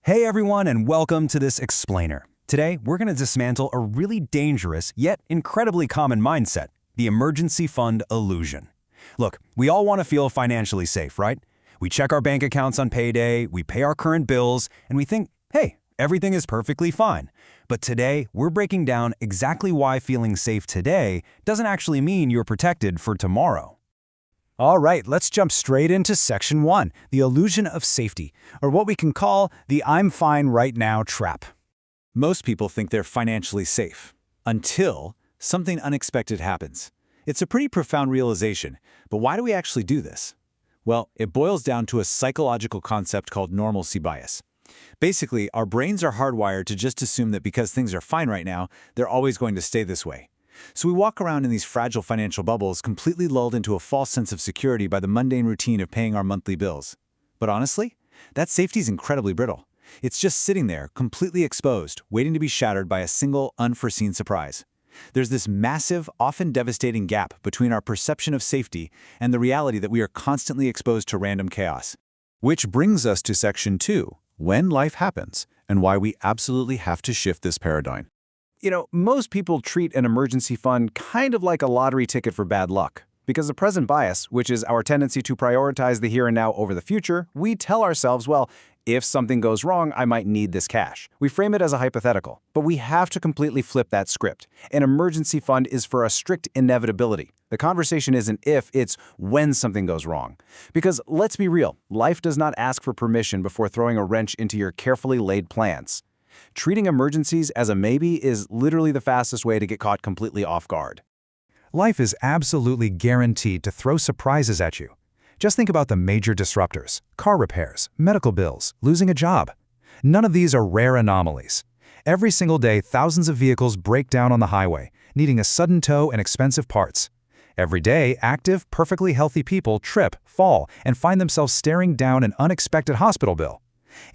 Hey everyone, and welcome to this explainer. Today, we're going to dismantle a really dangerous yet incredibly common mindset, the emergency fund illusion. Look, we all want to feel financially safe, right? We check our bank accounts on payday, we pay our current bills, and we think, hey, everything is perfectly fine. But today, we're breaking down exactly why feeling safe today doesn't actually mean you're protected for tomorrow. All right, let's jump straight into Section 1, the illusion of safety, or what we can call the I'm fine right now trap. Most people think they're financially safe, until something unexpected happens. It's a pretty profound realization, but why do we actually do this? Well, it boils down to a psychological concept called normalcy bias. Basically, our brains are hardwired to just assume that because things are fine right now, they're always going to stay this way. So we walk around in these fragile financial bubbles, completely lulled into a false sense of security by the mundane routine of paying our monthly bills. But honestly, that safety is incredibly brittle. It's just sitting there, completely exposed, waiting to be shattered by a single, unforeseen surprise. There's this massive, often devastating gap between our perception of safety and the reality that we are constantly exposed to random chaos. Which brings us to Section 2, when life happens, and why we absolutely have to shift this paradigm. Most people treat an emergency fund kind of like a lottery ticket for bad luck. Because of present bias, which is our tendency to prioritize the here and now over the future, we tell ourselves, well, if something goes wrong, I might need this cash. We frame it as a hypothetical, but we have to completely flip that script. An emergency fund is for a strict inevitability. The conversation isn't if, it's when something goes wrong. Because let's be real, life does not ask for permission before throwing a wrench into your carefully laid plans. Treating emergencies as a maybe is literally the fastest way to get caught completely off guard. Life is absolutely guaranteed to throw surprises at you. Just think about the major disruptors: car repairs, medical bills, losing a job. None of these are rare anomalies. Every single day, thousands of vehicles break down on the highway, needing a sudden tow and expensive parts. Every day, active, perfectly healthy people trip, fall, and find themselves staring down an unexpected hospital bill.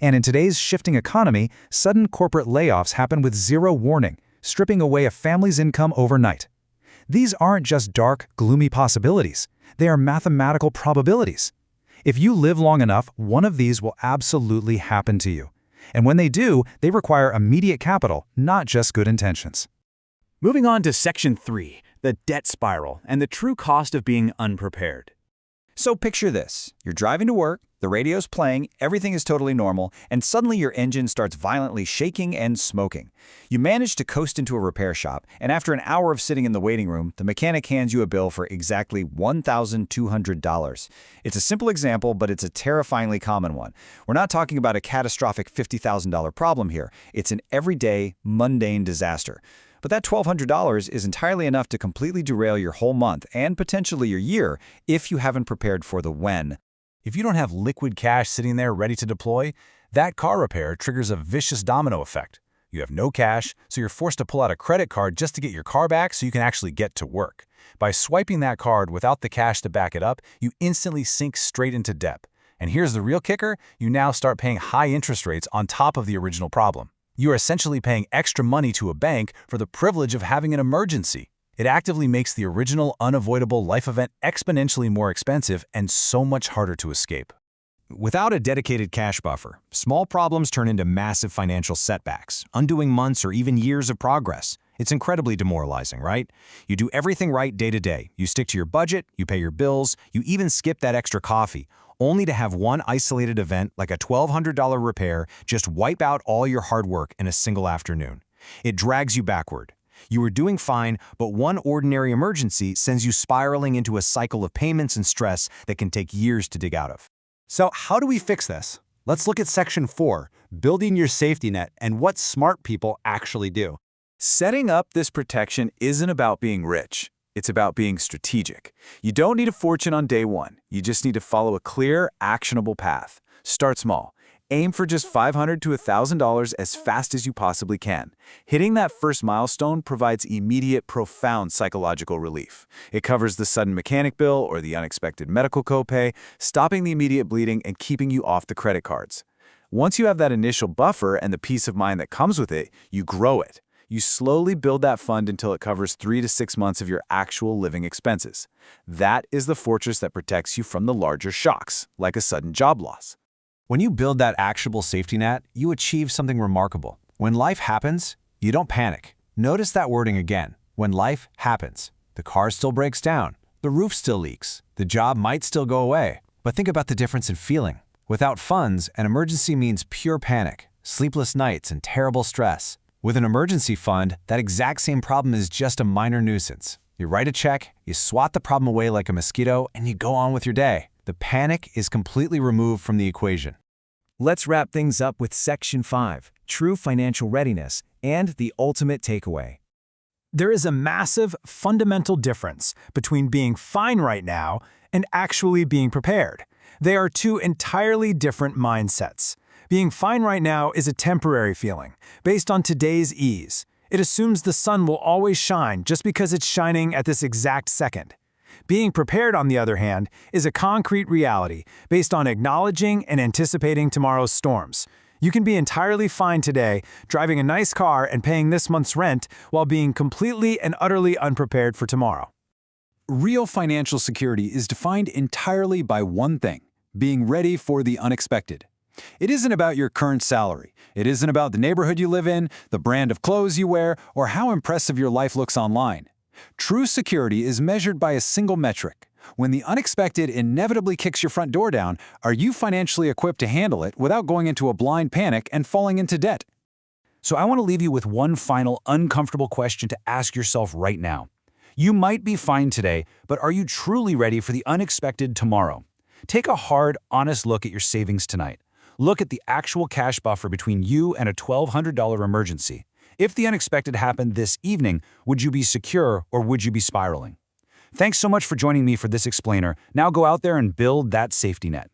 And in today's shifting economy, sudden corporate layoffs happen with zero warning, stripping away a family's income overnight. These aren't just dark, gloomy possibilities. They are mathematical probabilities. If you live long enough, one of these will absolutely happen to you. And when they do, they require immediate capital, not just good intentions. Moving on to Section 3, the debt spiral and the true cost of being unprepared. So picture this. You're driving to work, the radio's playing, everything is totally normal, and suddenly your engine starts violently shaking and smoking. You manage to coast into a repair shop, and after an hour of sitting in the waiting room, the mechanic hands you a bill for exactly $1,200. It's a simple example, but it's a terrifyingly common one. We're not talking about a catastrophic $50,000 problem here. It's an everyday, mundane disaster. But that $1,200 is entirely enough to completely derail your whole month and potentially your year if you haven't prepared for the when. If you don't have liquid cash sitting there ready to deploy, that car repair triggers a vicious domino effect. You have no cash, so you're forced to pull out a credit card just to get your car back so you can actually get to work. By swiping that card without the cash to back it up, you instantly sink straight into debt. And here's the real kicker: you now start paying high interest rates on top of the original problem. You are essentially paying extra money to a bank for the privilege of having an emergency. It actively makes the original, unavoidable life event exponentially more expensive and so much harder to escape. Without a dedicated cash buffer, small problems turn into massive financial setbacks, undoing months or even years of progress. It's incredibly demoralizing, right? You do everything right day to day. You stick to your budget, you pay your bills, you even skip that extra coffee, only to have one isolated event like a $1,200 repair just wipe out all your hard work in a single afternoon. It drags you backward. You were doing fine, but one ordinary emergency sends you spiraling into a cycle of payments and stress that can take years to dig out of. So how do we fix this? Let's look at Section 4, building your safety net, and what smart people actually do. Setting up this protection isn't about being rich. It's about being strategic. You don't need a fortune on day one. You just need to follow a clear, actionable path. Start small. Aim for just $500 to $1,000 as fast as you possibly can. Hitting that first milestone provides immediate, profound psychological relief. It covers the sudden mechanic bill or the unexpected medical copay, stopping the immediate bleeding and keeping you off the credit cards. Once you have that initial buffer and the peace of mind that comes with it, you grow it. You slowly build that fund until it covers 3 to 6 months of your actual living expenses. That is the fortress that protects you from the larger shocks, like a sudden job loss. When you build that actionable safety net, you achieve something remarkable. When life happens, you don't panic. Notice that wording again. When life happens. The car still breaks down. The roof still leaks. The job might still go away. But think about the difference in feeling. Without funds, an emergency means pure panic, sleepless nights, and terrible stress. With an emergency fund, that exact same problem is just a minor nuisance. You write a check, you swat the problem away like a mosquito, and you go on with your day. The panic is completely removed from the equation. Let's wrap things up with Section 5, True Financial Readiness, and the ultimate takeaway. There is a massive, fundamental difference between being fine right now and actually being prepared. They are two entirely different mindsets. Being fine right now is a temporary feeling, based on today's ease. It assumes the sun will always shine just because it's shining at this exact second. Being prepared, on the other hand, is a concrete reality based on acknowledging and anticipating tomorrow's storms. You can be entirely fine today, driving a nice car and paying this month's rent, while being completely and utterly unprepared for tomorrow. Real financial security is defined entirely by one thing: being ready for the unexpected. It isn't about your current salary. It isn't about the neighborhood you live in, the brand of clothes you wear, or how impressive your life looks online. True security is measured by a single metric. When the unexpected inevitably kicks your front door down, are you financially equipped to handle it without going into a blind panic and falling into debt? So I want to leave you with one final uncomfortable question to ask yourself right now. You might be fine today, but are you truly ready for the unexpected tomorrow? Take a hard, honest look at your savings tonight. Look at the actual cash buffer between you and a $1,200 emergency. If the unexpected happened this evening, would you be secure or would you be spiraling? Thanks so much for joining me for this explainer. Now go out there and build that safety net.